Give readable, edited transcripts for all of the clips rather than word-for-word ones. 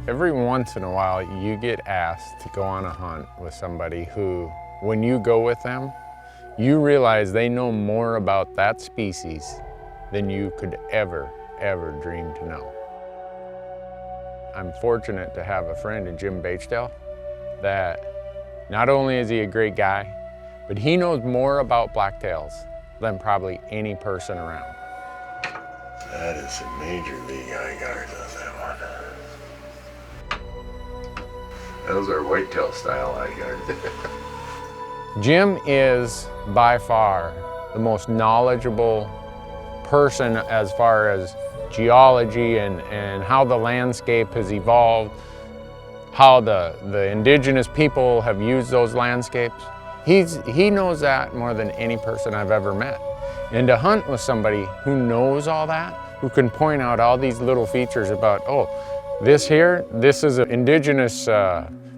Every once in a while, you get asked to go on a hunt with somebody who, when you go with them, you realize they know more about that species than you could ever dream to know. I'm fortunate to have a friend in Jim Baichtal that not only is he a great guy, but he knows more about blacktails than probably any person around. That is a major league eye guard on that one. Those are whitetail style eye guards. Jim is by far the most knowledgeable person as far as geology and how the landscape has evolved, how the indigenous people have used those landscapes. He knows that more than any person I've ever met. And to hunt with somebody who knows all that, who can point out all these little features about, oh, this is an indigenous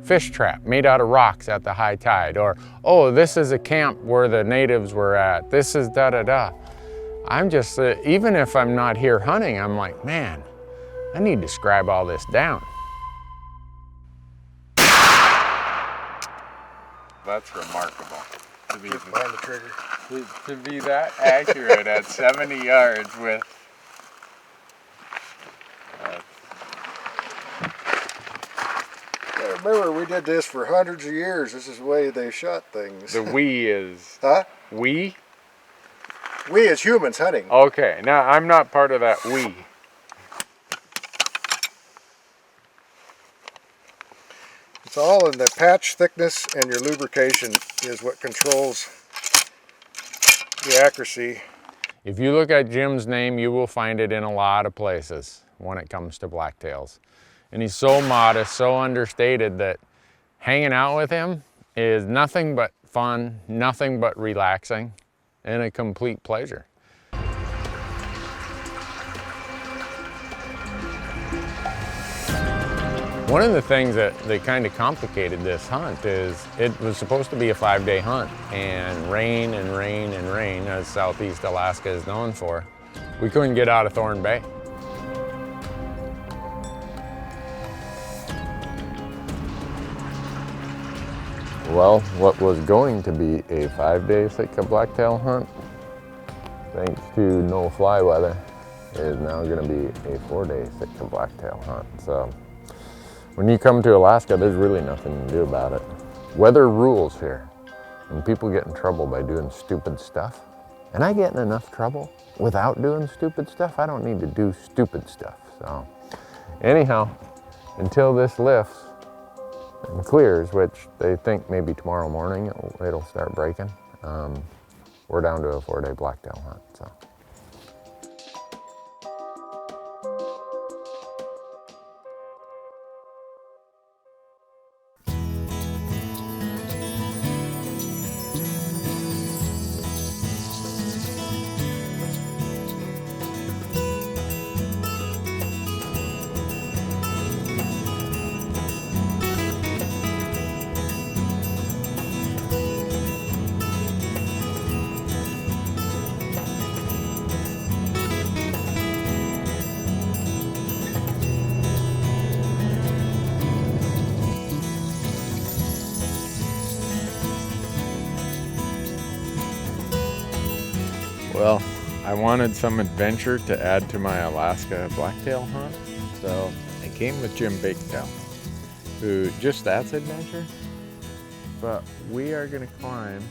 fish trap made out of rocks at the high tide, or, oh, this is a camp where the natives were at, this is da-da-da. I'm just, even if I'm not here hunting, I'm like, man, I need to scribe all this down. That's remarkable. To be that accurate at 70 yards with remember, we did this for hundreds of years. This is the way they shot things. the we is... Huh? We? We as humans hunting. Okay, now I'm not part of that we. It's all in the patch thickness, and your lubrication is what controls the accuracy. If you look at Jim's name, you will find it in a lot of places when it comes to blacktails. And he's so modest, so understated that hanging out with him is nothing but fun, nothing but relaxing, and a complete pleasure. One of the things that kind of complicated this hunt is it was supposed to be a 5-day hunt, and rain and rain and rain, as Southeast Alaska is known for. We couldn't get out of Thorn Bay. Well, what was going to be a 5-day Sitka Blacktail hunt, thanks to no fly weather, is now going to be a 4-day Sitka Blacktail hunt. So when you come to Alaska, there's really nothing to do about it. Weather rules here, and people get in trouble by doing stupid stuff. And I get in enough trouble without doing stupid stuff. I don't need to do stupid stuff. So anyhow, until this lifts and clears, which they think maybe tomorrow morning it'll start breaking, we're down to a 4-day blacktail hunt. So. Well, I wanted some adventure to add to my Alaska blacktail hunt, so I came with Jim Baichtal, who just that's adventure. But we are going to climb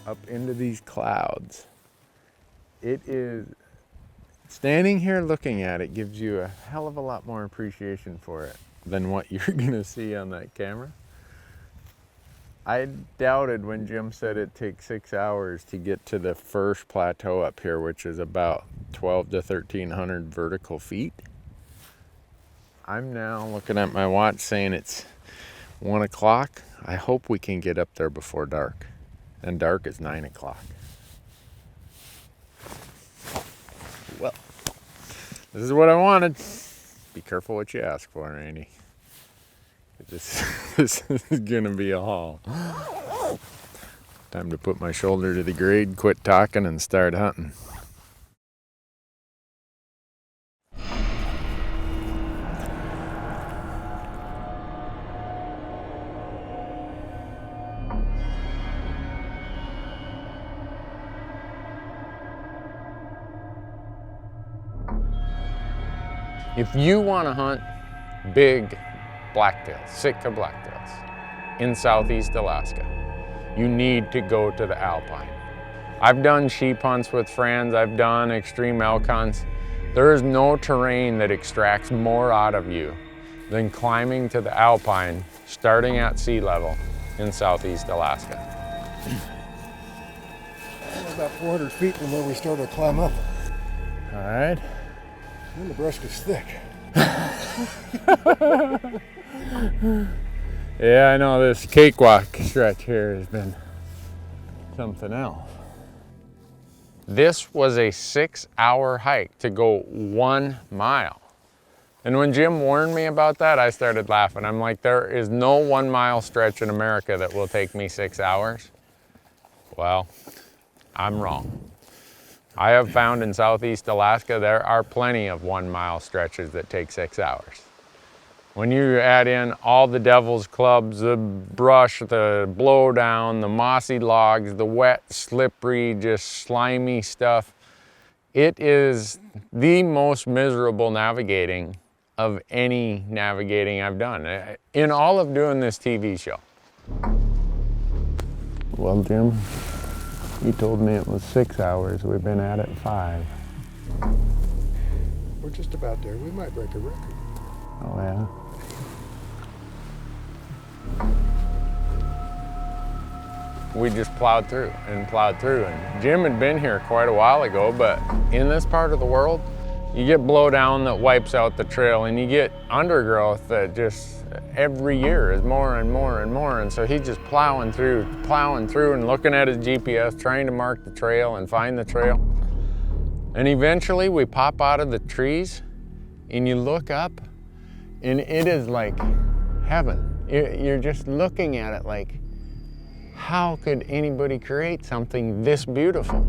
up into these clouds. It is, standing here looking at it gives you a hell of a lot more appreciation for it than what you're going to see on that camera. I doubted when Jim said it takes 6 hours to get to the first plateau up here, which is about 12 to 1,300 vertical feet. I'm now looking at my watch saying it's 1 o'clock. I hope we can get up there before dark. And dark is 9 o'clock. Well, this is what I wanted. Be careful what you ask for, Randy. This is gonna be a haul. Time to put my shoulder to the grade, quit talking, and start hunting. If you want to hunt big blacktails, Sitka blacktails, in southeast Alaska, you need to go to the alpine. I've done sheep hunts with friends, I've done extreme elk hunts. There is no terrain that extracts more out of you than climbing to the alpine, starting at sea level in southeast Alaska. We're about 400 feet from where we started to climb up. All right. And the brush is thick. Yeah, I know this cakewalk stretch here has been something else. This was a 6-hour hike to go 1 mile. And when Jim warned me about that, I started laughing. I'm like, there is no 1 mile stretch in America that will take me 6 hours. Well, I'm wrong. I have found in southeast Alaska there are plenty of 1 mile stretches that take 6 hours. When you add in all the devil's clubs, the brush, the blowdown, the mossy logs, the wet, slippery, just slimy stuff, it is the most miserable navigating of any navigating I've done in all of doing this TV show. Well, Jim, you told me it was 6 hours. We've been at it 5. We're just about there. We might break a record. Oh, yeah? We just plowed through and plowed through. And Jim had been here quite a while ago, but in this part of the world, you get blowdown that wipes out the trail, and you get undergrowth that just every year is more and more and more. And so he's just plowing through and looking at his GPS, trying to mark the trail and find the trail. And eventually we pop out of the trees and you look up and it is like heaven. You're just looking at it like, how could anybody create something this beautiful?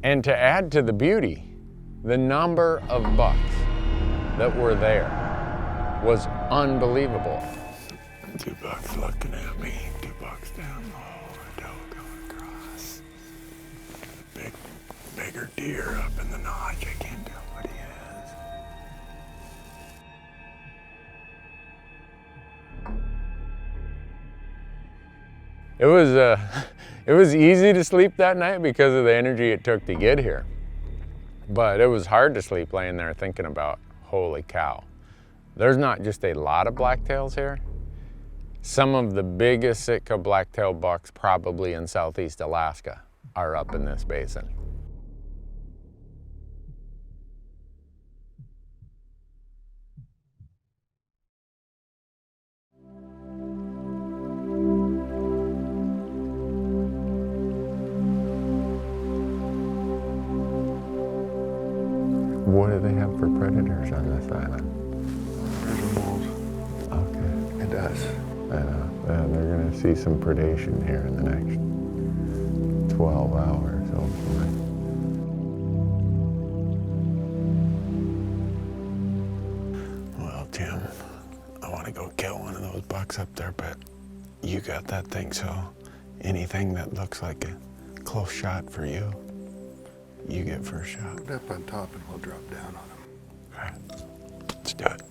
And to add to the beauty, the number of bucks that were there was unbelievable. 2 bucks looking at me, 2 bucks down low, a doe going across. Bigger deer up in the notch, I can't tell what he is. It was easy to sleep that night because of the energy it took to get here. But it was hard to sleep laying there thinking about, holy cow. There's not just a lot of blacktails here. Some of the biggest Sitka blacktail bucks probably in southeast Alaska are up in this basin. What do they have for predators on this island? There's a wolf. Okay. And us. I know. They're going to see some predation here in the next 12 hours, hopefully. Well, Tim, I want to go kill one of those bucks up there, but you got that thing, so anything that looks like a close shot for you, you get first shot. Put up on top and we'll drop down on them. Okay, let's do it.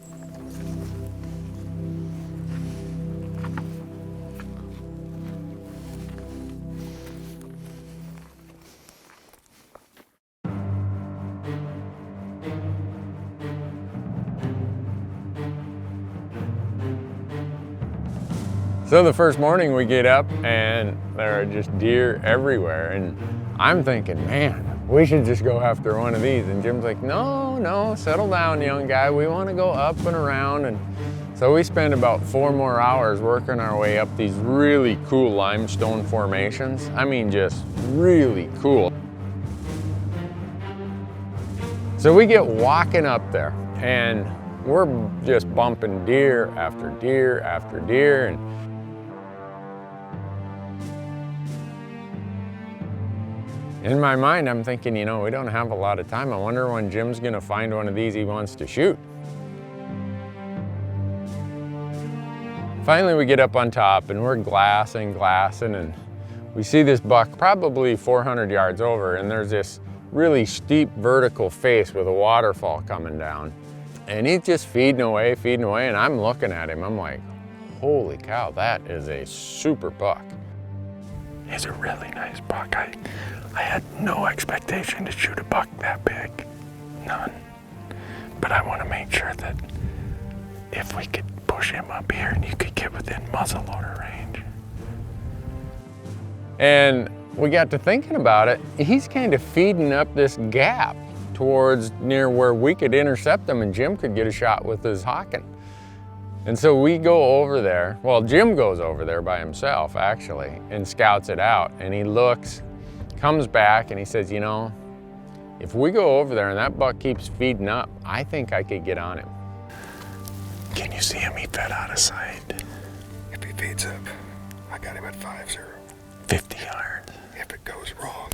So the first morning we get up and there are just deer everywhere, and I'm thinking, man, we should just go after one of these. And Jim's like, no, settle down, young guy. We want to go up and around. And so we spend about 4 more hours working our way up these really cool limestone formations. I mean, just really cool. So we get walking up there, and we're just bumping deer after deer after deer. And in my mind, I'm thinking, you know, we don't have a lot of time. I wonder when Jim's gonna find one of these he wants to shoot. Finally, we get up on top and we're glassing, and we see this buck probably 400 yards over, and there's this really steep vertical face with a waterfall coming down. And he's just feeding away, and I'm looking at him. I'm like, holy cow, that is a super buck. He's a really nice buck. I had no expectation to shoot a buck that big. None. But I want to make sure that if we could push him up here and you could get within muzzleloader range. And we got to thinking about it. He's kind of feeding up this gap towards near where we could intercept him and Jim could get a shot with his Hawken. And so we go over there. Well, Jim goes over there by himself actually and scouts it out, and he looks, comes back, and he says, you know, if we go over there and that buck keeps feeding up, I think I could get on him. Can you see him? He fed out of sight. If he feeds up, I got him at 5-0. 50 yards. If it goes wrong,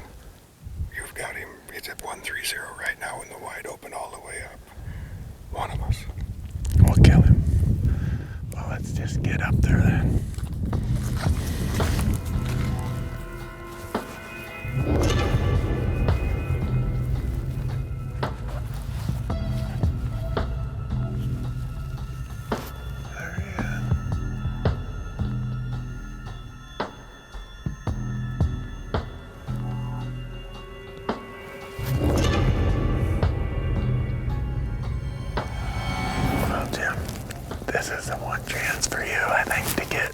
you've got him, it's at 1-3-0 right now in the wide open all the way up. One of us. We'll kill him. Well, let's just get up there then. This is the one chance for you, I think, to get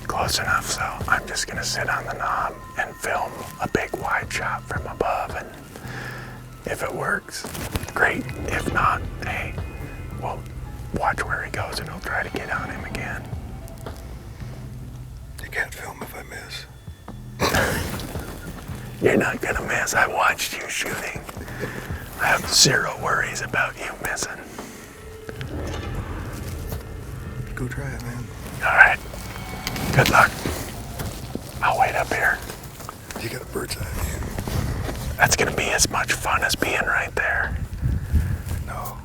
close enough, so I'm just gonna sit on the knob and film a big wide shot from above, and if it works, great. If not, hey, we'll watch where he goes and we'll try to get on him again. You can't film if I miss. You're not gonna miss. I watched you shooting. I have zero worries about you missing. Go try it, man. All right. Good luck. I'll wait up here. You got a bird's eye view. That's gonna be as much fun as being right there. No.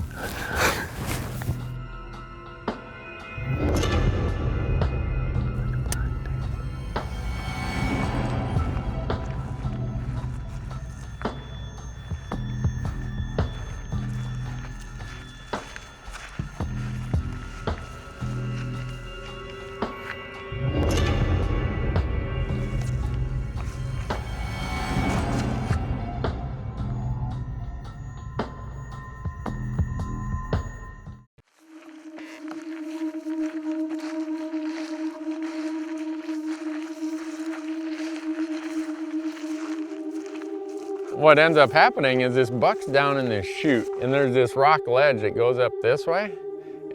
What ends up happening is this buck's down in this chute, and there's this rock ledge that goes up this way.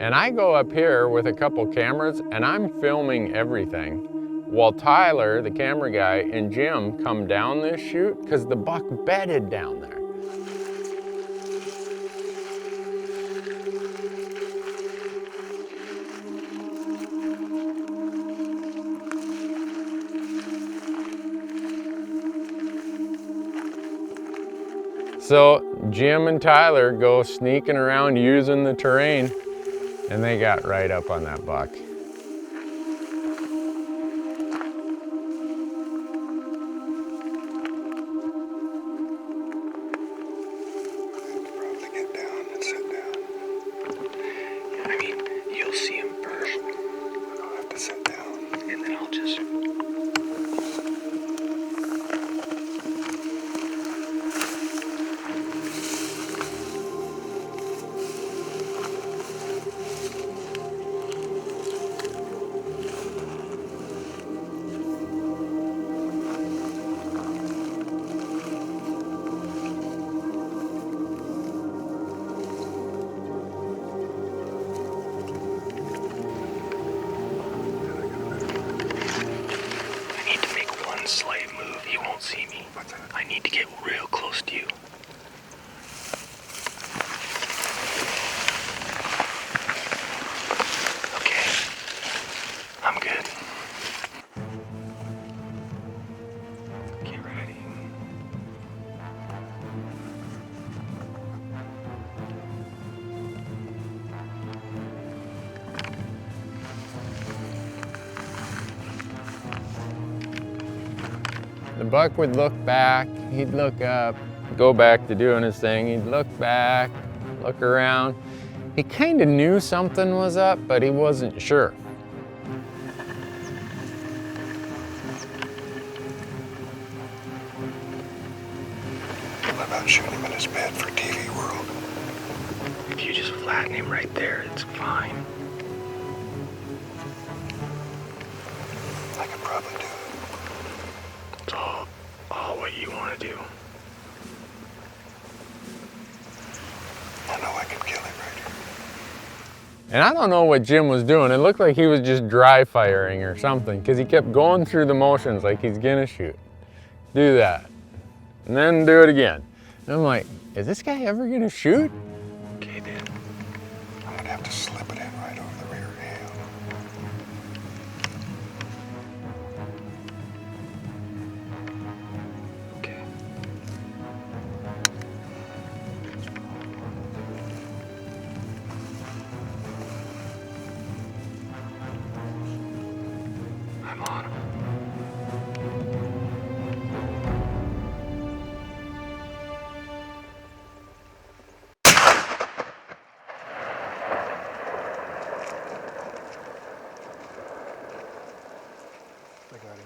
And I go up here with a couple cameras and I'm filming everything, while Tyler, the camera guy, and Jim come down this chute because the buck bedded down there. So Jim and Tyler go sneaking around using the terrain, and they got right up on that buck. Probably get down and sit down. I mean, you'll see him first. I'll have to sit down, and then I'll just... The buck would look back, he'd look up, go back to doing his thing, he'd look back, look around. He kind of knew something was up, but he wasn't sure. What about shooting him in his bed for TV World? If you just flatten him right there, it's fine. I could probably do it. It's all what you want to do. I know I can kill him right here. And I don't know what Jim was doing. It looked like he was just dry firing or something, because he kept going through the motions like he's gonna shoot. Do that, and then do it again. And I'm like, is this guy ever gonna shoot? Okay, then. I'm gonna have to slip it in right over the rear hand. Okay. I'm on him. I got him.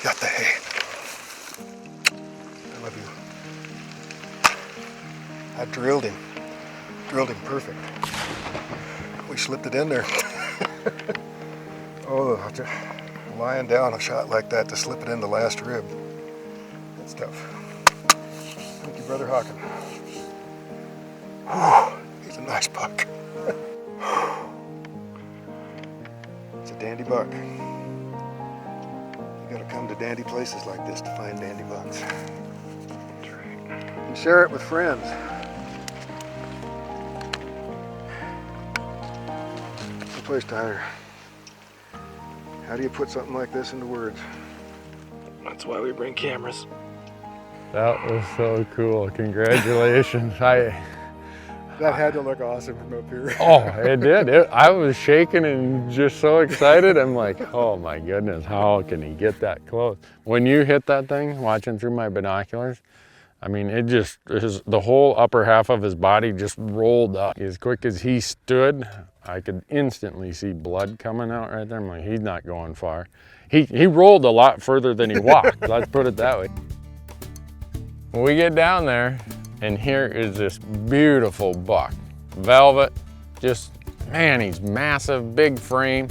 Got the hay. I love you. I drilled him. Drilled him perfect. We slipped it in there. Oh, lying down a shot like that to slip it in the last rib. That's tough. Thank you, Brother Hawken. Whew, he's a nice buck. It's a dandy buck. You gotta come to dandy places like this to find dandy bucks. And share it with friends. So please, Tyler, how do you put something like this into words? That's why we bring cameras. That was so cool. Congratulations. That had to look awesome from up here. Oh, it did. I was shaking and just so excited. I'm like, oh my goodness, how can he get that close? When you hit that thing, watching through my binoculars, I mean, the whole upper half of his body just rolled up. As quick as he stood, I could instantly see blood coming out right there. I'm like, he's not going far. He rolled a lot further than he walked, let's put it that way. When we get down there, and here is this beautiful buck. Velvet, just, man, he's massive, big frame.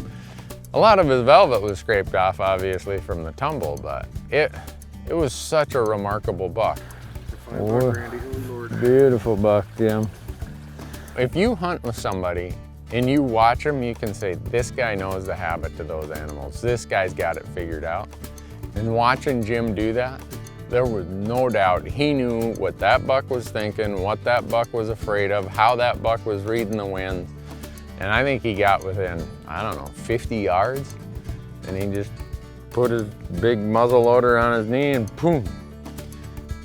A lot of his velvet was scraped off, obviously, from the tumble, but it was such a remarkable buck. Fine buck, Randy. Oh, Lord. Beautiful buck, Jim. If you hunt with somebody and you watch them, you can say, this guy knows the habit to those animals. This guy's got it figured out. And watching Jim do that, there was no doubt he knew what that buck was thinking, what that buck was afraid of, how that buck was reading the wind. And I think he got within, I don't know, 50 yards. And he just put his big muzzle loader on his knee and boom.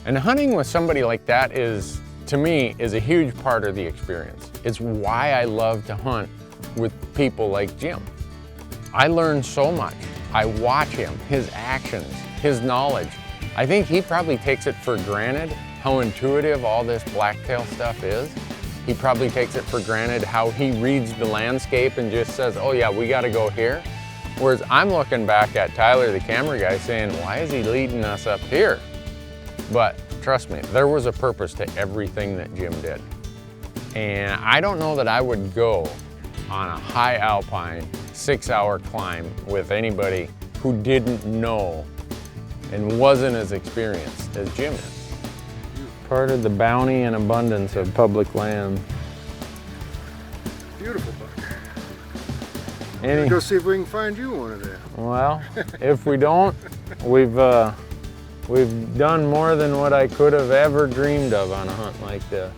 And hunting with somebody like that is, to me, is a huge part of the experience. It's why I love to hunt with people like Jim. I learn so much. I watch him, his actions, his knowledge. I think he probably takes it for granted how intuitive all this blacktail stuff is. He probably takes it for granted how he reads the landscape and just says, oh yeah, we gotta go here. Whereas I'm looking back at Tyler, the camera guy, saying, why is he leading us up here? But trust me, there was a purpose to everything that Jim did. And I don't know that I would go on a high alpine 6-hour climb with anybody who didn't know and wasn't as experienced as Jim is. Part of the bounty and abundance of public land. Beautiful buck. Let's go see if we can find you one of them. Well, if we don't, we've done more than what I could have ever dreamed of on a hunt like this.